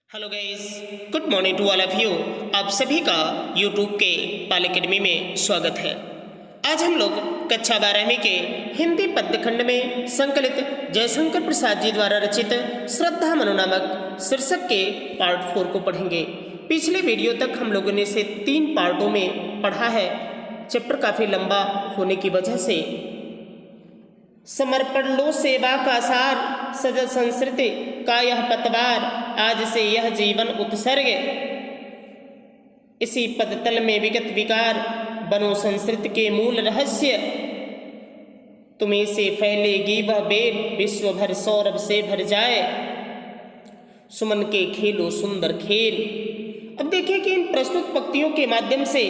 Hello guys, good morning to all of you. आप सभी का यूट्यूब के पाल एकेडमी में स्वागत है। आज हम लोग कक्षा 12वीं के हिंदी पद्य खंड में संकलित जयशंकर प्रसाद जी द्वारा रचित श्रद्धा मनु नामक शीर्षक के पार्ट 4 को पढ़ेंगे। पिछले वीडियो तक हम लोगों ने इसे 3 पार्टों में पढ़ा है। चैप्टर काफ़ी लंबा होने की वजह से समर्पण लो सेवा का सार, सजल संस्कृति का यह पतवार, आज से यह जीवन उत्सर्ग। इसी पदतल में विगत विकार, बनो संस्कृति के मूल रहस्य। तुम्हें से फैलेगी वह बेल, विश्व भर सौरभ से भर जाए। सुमन के खेलो सुंदर खेल। अब देखिए कि इन प्रस्तुत पंक्तियों के माध्यम से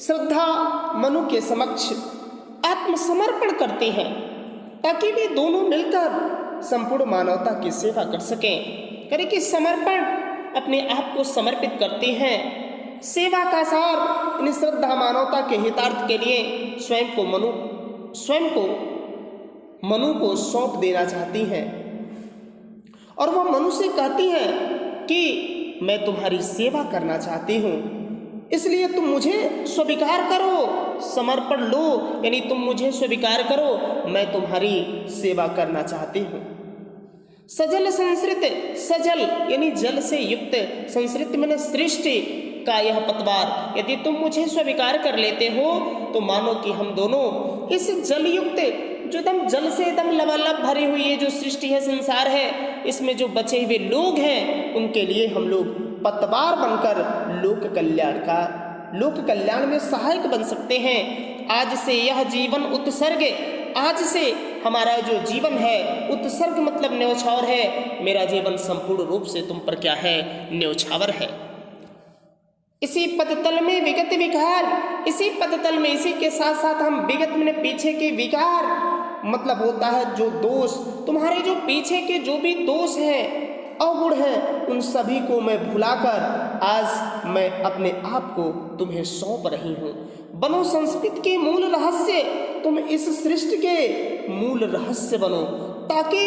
श्रद्धा मनु के समक्ष आत्मसमर्पण करते हैं ताकि वे दोनों मिलकर संपूर्ण मानवता की सेवा कर सकें। करे कि समर्पण, अपने आप को समर्पित करते हैं। सेवा का सार, यानी श्रद्धा मानवता के हितार्थ के लिए स्वयं को मनु को सौंप देना चाहती हैं। और वह मनु से कहती हैं कि मैं तुम्हारी सेवा करना चाहती हूँ, इसलिए तुम मुझे स्वीकार करो। समर्पण लो, यानी तुम मुझे स्वीकार करो, मैं तुम्हारी सेवा करना चाहती हूँ। सजल संस्कृत, सजल यानी जल से युक्त, संस्कृत मैंने सृष्टि का यह पतवार। यदि तुम मुझे स्वीकार कर लेते हो तो मानो कि हम दोनों इस जल युक्त, जो एकदम जल से एकदम लबालब भरी हुई है जो सृष्टि है, संसार है, इसमें जो बचे हुए लोग हैं उनके लिए हम लोग पतवार बनकर लोक कल्याण में सहायक बन सकते हैं। आज से यह जीवन उत्सर्ग, आज से हमारा जो जीवन है, उत्सर्ग मतलब न्यौछावर है। मेरा जीवन संपूर्ण रूप से तुम पर क्या है, न्यौछावर है। इसी पदतल में विगत विकार, इसी पदतल में, इसी के साथ साथ हम विगत में पीछे के विकार मतलब होता है जो दोष, तुम्हारे जो पीछे के जो भी दोष हैं, अवगुण है, उन सभी को मैं भुलाकर आज मैं अपने आप को तुम्हें सौंप रही हूँ। बनो संस्कृति के मूल रहस्य, तुम इस सृष्टि के मूल रहस्य बनो ताकि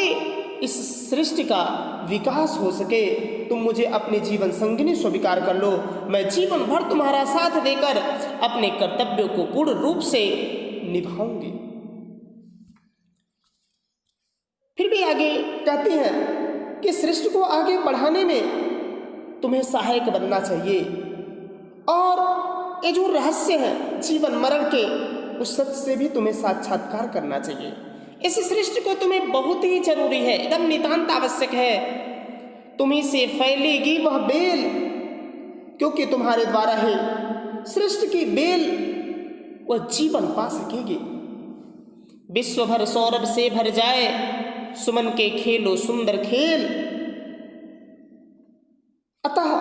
इस सृष्टि का विकास हो सके। तुम मुझे अपने जीवन संगिनी स्वीकार कर लो, मैं जीवन भर तुम्हारा साथ देकर अपने कर्तव्यों को पूर्ण रूप से निभाऊंगी। फिर भी आगे कहती हैं कि सृष्टि को आगे बढ़ाने में तुम्हें सहायक बनना चाहिए और ये जो रहस्य है जीवन मरण के, उस सत्य से भी तुम्हें साक्षात्कार करना चाहिए। इस सृष्टि को तुम्हें बहुत ही जरूरी है, एकदम नितांत आवश्यक है। तुम्हीं से फैलेगी वह बेल, क्योंकि तुम्हारे द्वारा ही सृष्टि की बेल वह जीवन पा सकेगी। विश्व भर सौरभ से भर जाए, सुमन के खेलो सुंदर खेल। अतः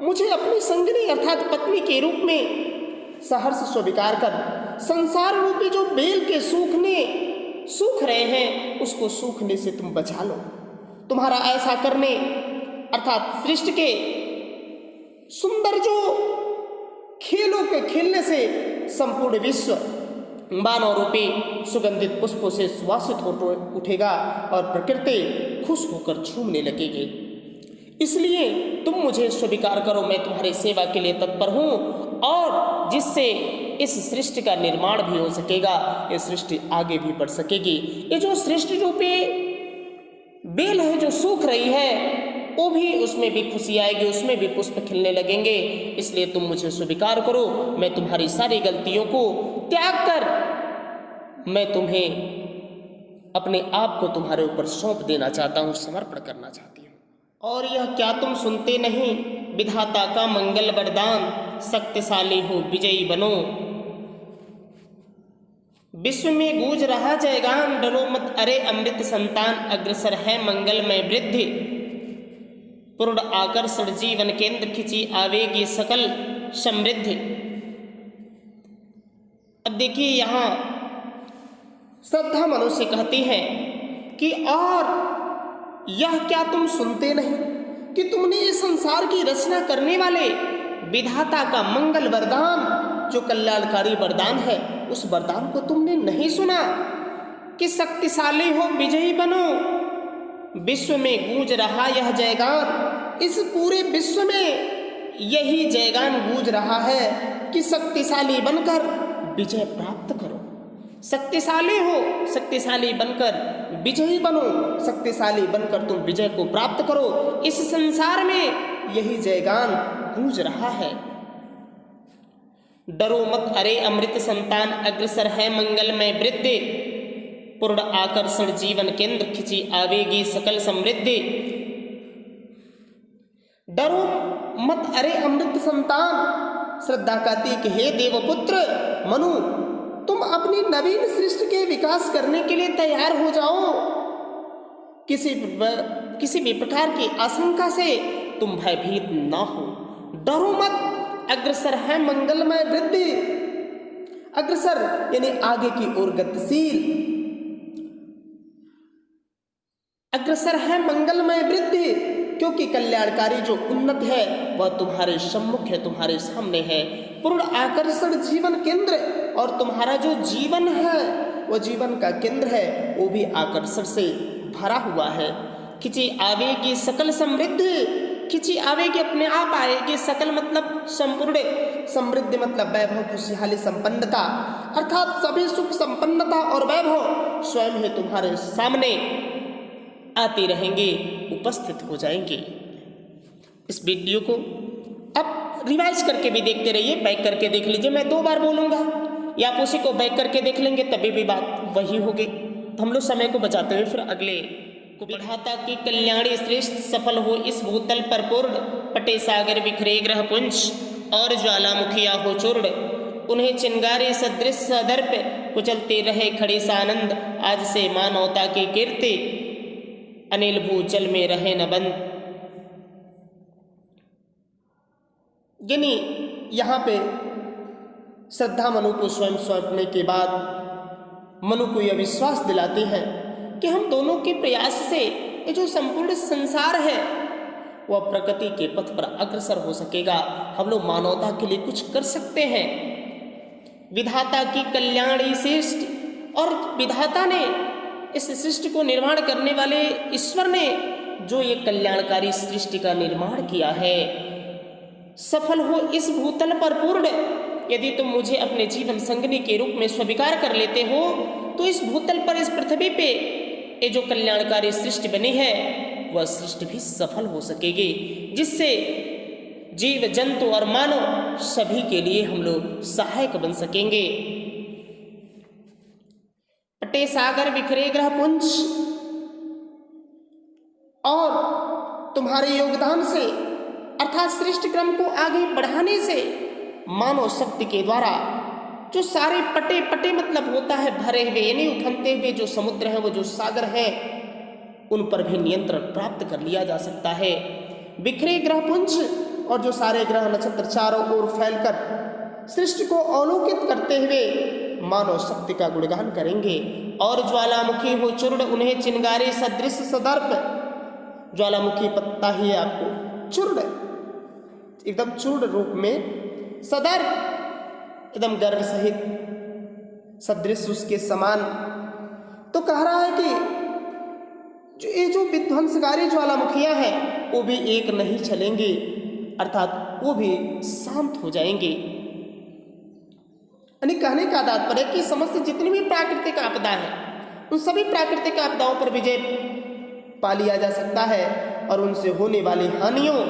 मुझे अपनी संगिनी अर्थात पत्नी के रूप में सहर्ष स्वीकार कर संसार रूपी जो बेल के सूख रहे हैं, उसको सूखने से तुम बचा लो। तुम्हारा ऐसा करने अर्थात सृष्टि के सुंदर जो खेलों के खेलने से संपूर्ण विश्व मानव रूपी सुगंधित पुष्पों से सुवासित हो उठेगा और प्रकृति खुश होकर झूमने लगेगी। इसलिए तुम मुझे स्वीकार करो, मैं तुम्हारी सेवा के लिए तत्पर हूँ और जिससे इस सृष्टि का निर्माण भी हो सकेगा, ये सृष्टि आगे भी बढ़ सकेगी। ये जो सृष्टि रूपी बेल है जो सूख रही है, वो भी, उसमें भी खुशी आएगी, उसमें भी पुष्प खिलने लगेंगे। इसलिए तुम मुझे स्वीकार करो, मैं तुम्हारी सारी गलतियों को त्याग कर मैं तुम्हें अपने आप को तुम्हारे ऊपर सौंप देना चाहता हूँ, समर्पण करना चाहती हूँ। और यह क्या तुम सुनते नहीं, विधाता का मंगल वरदान, शक्तिशाली हो विजयी बनो। विश्व में गूंज रहा जयगान, डरो मत अरे अमृत संतान, अग्रसर है मंगलमय वृद्धि। पूर्ण आकर्षण जीवन केंद्र खिंची आवेगी सकल समृद्धि। अब देखिए यहाँ श्रद्धा मनु से कहती है कि और यह क्या तुम सुनते नहीं कि तुमने इस संसार की रचना करने वाले विधाता का मंगल वरदान, जो कल्याणकारी वरदान है, उस वरदान को तुमने नहीं सुना कि शक्तिशाली हो विजयी बनो। विश्व में गूंज रहा यह जयगान, इस पूरे विश्व में यही जयगान गूंज रहा है कि शक्तिशाली बनकर विजय प्राप्त करो। शक्तिशाली हो, शक्तिशाली बनकर विजयी बनो, शक्तिशाली बनकर तुम विजय को प्राप्त करो। इस संसार में यही जयगान गूंज रहा है। डरो मत अरे अमृत संतान, अग्रसर है मंगलमय वृद्धि, पूर्ण आकर्षण जीवन केंद्र, खिंची आवेगी सकल समृद्धि। डरो मत अरे अमृत संतान, श्रद्धा का तीक हे देवपुत्र मनु, तुम अपनी नवीन सृष्टि के विकास करने के लिए तैयार हो जाओ। किसी भी प्रकार की आशंका से तुम भयभीत ना हो। डरो मत, अग्रसर है मंगलमय वृद्धि। अग्रसर यानी आगे की ओर गतिशील, अग्रसर है मंगलमय वृद्धि, क्योंकि कल्याणकारी जो उन्नत है वह तुम्हारे सम्मुख है, तुम्हारे सामने है। पूर्ण आकर्षण जीवन केंद्र, और तुम्हारा जो जीवन है वह जीवन का केंद्र है, वो भी आकर्षण से भरा हुआ है। खिंची आवेगी सकल समृद्धि, खिंची आवेगी अपने आप आएगी, सकल मतलब संपूर्ण, समृद्धि मतलब वैभव खुशहाली संपन्नता, अर्थात सभी सुख संपन्नता और वैभव स्वयं ही तुम्हारे सामने आती रहेंगे, उपस्थित हो जाएंगे। इस वीडियो को आप रिवाइज करके भी देखते रहिए, बैक करके देख लीजिए। मैं 2 बार बोलूँगा या आप उसी को बैक करके देख लेंगे, तभी भी बात वही होगी। तो हम लोग समय को बचाते हुए फिर अगले को। विधाता की कल्याणी श्रेष्ठ, सफल हो इस भूतल पर पूर्ण, पटे सागर बिखरे ग्रह पुंज, और ज्वालामुखिया हो चूर्ण, उन्हें चिंगारे सदृश सदर्प, कुचलते रहे खड़ी सानंद, आज से मानवता की कीर्ति, अनिल भूजल में रहे न बंद। यानी यहाँ पे श्रद्धा मनु को स्वयं सौंपने के बाद मनु को यह विश्वास दिलाती है कि हम दोनों के प्रयास से ये जो संपूर्ण संसार है वह प्रगति के पथ पर अग्रसर हो सकेगा। हम लोग मानवता के लिए कुछ कर सकते हैं। विधाता की कल्याणी सृष्टि, और विधाता ने इस सृष्टि को निर्माण करने वाले ईश्वर ने जो ये कल्याणकारी सृष्टि का निर्माण किया है, सफल हो इस भूतल पर पूर्ण। यदि तुम मुझे अपने जीवन संगिनी के रूप में स्वीकार कर लेते हो तो इस भूतल पर, इस पृथ्वी पे ये जो कल्याणकारी सृष्टि बनी है वह सृष्टि भी सफल हो सकेगी, जिससे जीव जंतु और मानव सभी के लिए हम लोग सहायक बन सकेंगे। पटे सागर बिखरे ग्रह पुंज, और तुम्हारे योगदान से अर्थात सृष्टि क्रम को आगे बढ़ाने से मानव शक्ति के द्वारा जो सारे पटे पटे मतलब होता है भरे हुए, यानी उफनते हुए जो समुद्र है, वो जो सागर है, उन पर भी नियंत्रण प्राप्त कर लिया जा सकता है। बिखरे ग्रह पुंज, और जो सारे ग्रह नक्षत्र चारों ओर फैलकर सृष्टि को अवलोकित करते हुए मानव शक्ति का गुणगान करेंगे। और ज्वालामुखी हो चूर्ण, उन्हें चिंगारे सदृश सदर्प, ज्वालामुखी पत्ता ही आपको चूर्ण, एकदम चूर्ण रूप में, सदर्प एकदम गर्व सहित, सदृश उसके समान। तो कह रहा है कि ये जो विध्वंसकारी ज्वालामुखियां हैं वो भी एक नहीं चलेंगी, अर्थात वो भी शांत हो जाएंगे। यानी कहने का तात्पर्य कि समस्त जितनी भी प्राकृतिक आपदा है उन सभी प्राकृतिक आपदाओं पर विजय पा लिया जा सकता है, और उनसे होने वाली हानियों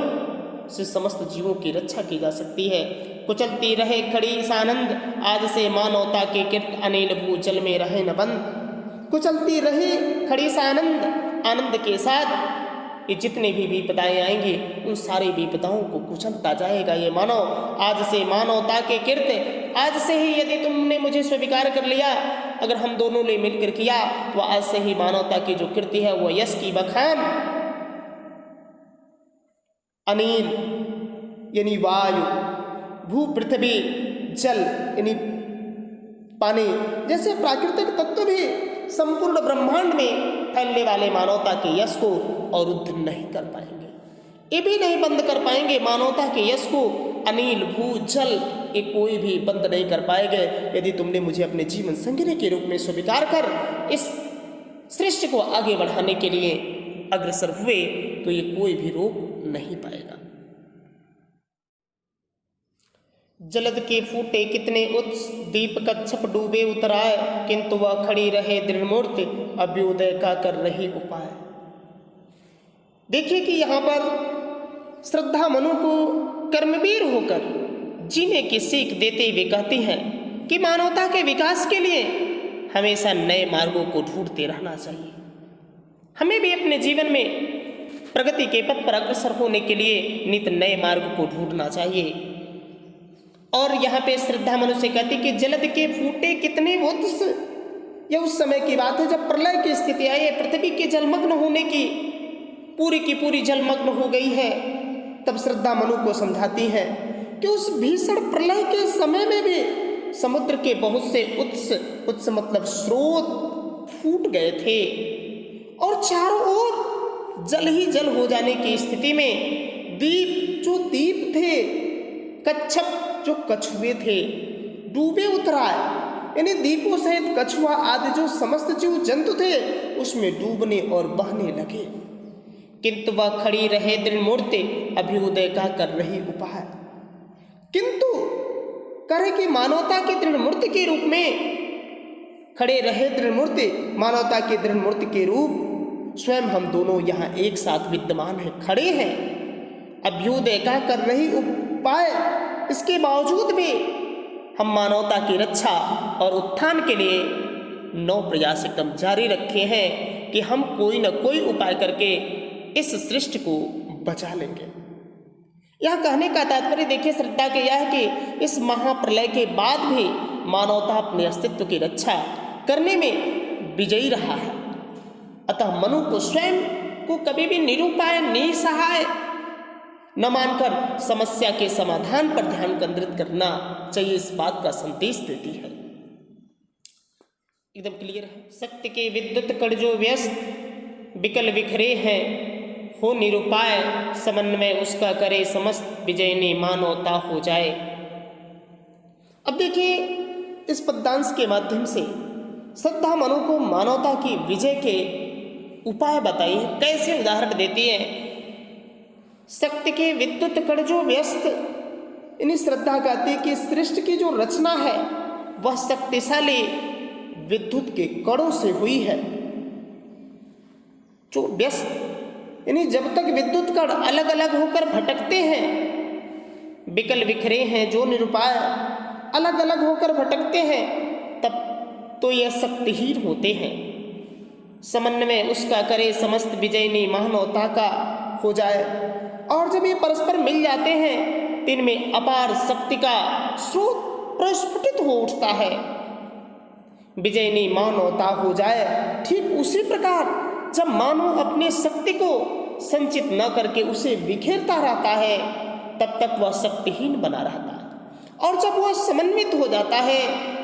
से समस्त जीवों की रक्षा की जा सकती है। कुचलती रहे खड़ी सानंद, आज से मानवता के कीर्त, अनिल भूजल में रहे न बंद। कुचलती रहे खड़ी सानंद, आनंद के साथ ये जितने भी विपदाएं आएंगी उन सारी विपदाओं को कुचलता जाएगा ये मानव। आज से मानवता के कीर्त, आज से ही यदि तुमने मुझे स्वीकार कर लिया, अगर हम दोनों ने मिलकर किया तो आज से ही मानवता की जो कीर्ति है वो यश की बखान, अनिल यानी वायु, भू पृथ्वी, जल यानी पानी जैसे प्राकृतिक तत्व भी संपूर्ण ब्रह्मांड में फैलने वाले मानवता के यश को अवरुद्ध नहीं कर पाएंगे, ये भी नहीं बंद कर पाएंगे। मानवता के यश को अनिल भू जल ये कोई भी बंद नहीं कर पाएंगे। यदि तुमने मुझे अपने जीवन संगिनी के रूप में स्वीकार कर इस सृष्टि को आगे बढ़ाने के लिए अग्रसर हुए तो ये कोई भी रोक नहीं पाएगा। जलद के फूटे कितने उत्स, दीप कच्छप डूबे उतराए, किंतु वह खड़ी रहे दृढ़ मूर्ति, अभ्युदय का कर रही उपाय। देखिए कि यहाँ पर श्रद्धा मनु को कर्मवीर होकर जीने की सीख देते हुए कहती हैं कि मानवता के विकास के लिए हमेशा नए मार्गों को ढूंढते रहना चाहिए। हमें भी अपने जीवन में प्रगति के पथ पर अग्रसर होने के लिए नित नए मार्ग को ढूंढना चाहिए। और यहाँ पे श्रद्धा मनु से कहती कि जलद के फूटे कितने उत्स, यह उस समय की बात है जब प्रलय की स्थिति आई है, पृथ्वी के जलमग्न होने की पूरी जलमग्न हो गई है। तब श्रद्धा मनु को समझाती है कि उस भीषण प्रलय के समय में भी समुद्र के बहुत से उत्स मतलब स्रोत फूट गए थे और चारों ओर जल ही जल हो जाने की स्थिति में दीप थे, कच्छप जो कछुए थे, डूबे उतराए, यानी दीपों सहित कछुआ आदि जो समस्त जीव जंतु थे उसमें डूबने और बहने लगे। किंतु वह खड़ी रहे दृढ़ मूर्ति, अभ्युदय का कर रही उपाय। किंतु करे कि मानवता की दृढ़ मूर्ति के रूप में खड़े रहे दृढ़ मूर्ति, मानवता की दृढ़ मूर्ति के रूप स्वयं हम दोनों यहाँ एक साथ विद्यमान हैं, खड़े हैं, अभ्युदय का कर रही उपाय। इसके बावजूद भी हम मानवता की रक्षा और उत्थान के लिए नौ प्रयास एकदम जारी रखे हैं कि हम कोई न कोई उपाय करके इस सृष्टि को बचा लेंगे। यह कहने का तात्पर्य देखिए श्रद्धा के यह है कि इस महाप्रलय के बाद भी मानवता अपने अस्तित्व की रक्षा करने में विजयी रहा है। अतः मनु को स्वयं को कभी भी निरुपाय निसहाय न मानकर समस्या के समाधान पर ध्यान केंद्रित करना चाहिए, इस बात का संदेश देती है। एकदम क्लियर है। शक्ति के विद्युत कण जो व्यस्त विकल विखरे हैं, हो निरुपाय समन्वय उसका करे समस्त, विजयनी मानवता हो जाए। अब देखिए इस पद्यांश के माध्यम से श्रद्धा मनु को मानवता की विजय के उपाय बताई है। कैसे उदाहरण देती है। शक्ति के विद्युत कण जो व्यस्त, यानी श्रद्धा कहती है कि सृष्टि की जो रचना है वह शक्तिशाली विद्युत के कणों से हुई है। जो व्यस्त यानी जब तक विद्युत कण अलग अलग होकर भटकते हैं, विकल विखरे हैं, जो निरुपाय अलग अलग होकर भटकते हैं, तब तो यह शक्तिहीन होते हैं। समन्वय उसका करे समस्त, विजयनी मानवता का हो जाए। और जब ये परस्पर मिल जाते हैं तो इनमें अपार शक्ति का स्रोत प्रस्फुटित हो उठता है, विजयनी मानवता हो जाए। ठीक उसी प्रकार जब मानव अपनी शक्ति को संचित न करके उसे बिखेरता रहता है तब तक वह शक्तिहीन बना रहता है, और जब वह समन्वित हो जाता है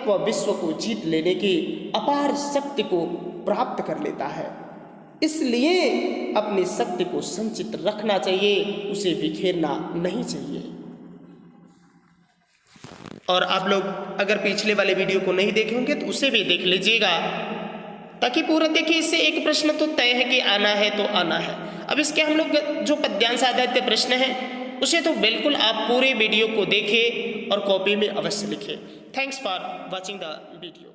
वह विश्व को जीत लेने की अपार शक्ति को प्राप्त कर लेता है। इसलिए अपनी शक्ति को संचित रखना चाहिए, उसे बिखेरना नहीं चाहिए। और आप लोग अगर पिछले वाले वीडियो को नहीं देखे होंगे तो उसे भी देख लीजिएगा, ताकि पूरा देखिए। इससे एक प्रश्न तो तय है कि आना है तो आना है। अब इसके हम लोग जो पद्यांश आधारित प्रश्न है उसे तो बिल्कुल आप पूरे वीडियो को देखें और कॉपी में अवश्य लिखें। Thanks for watching the video.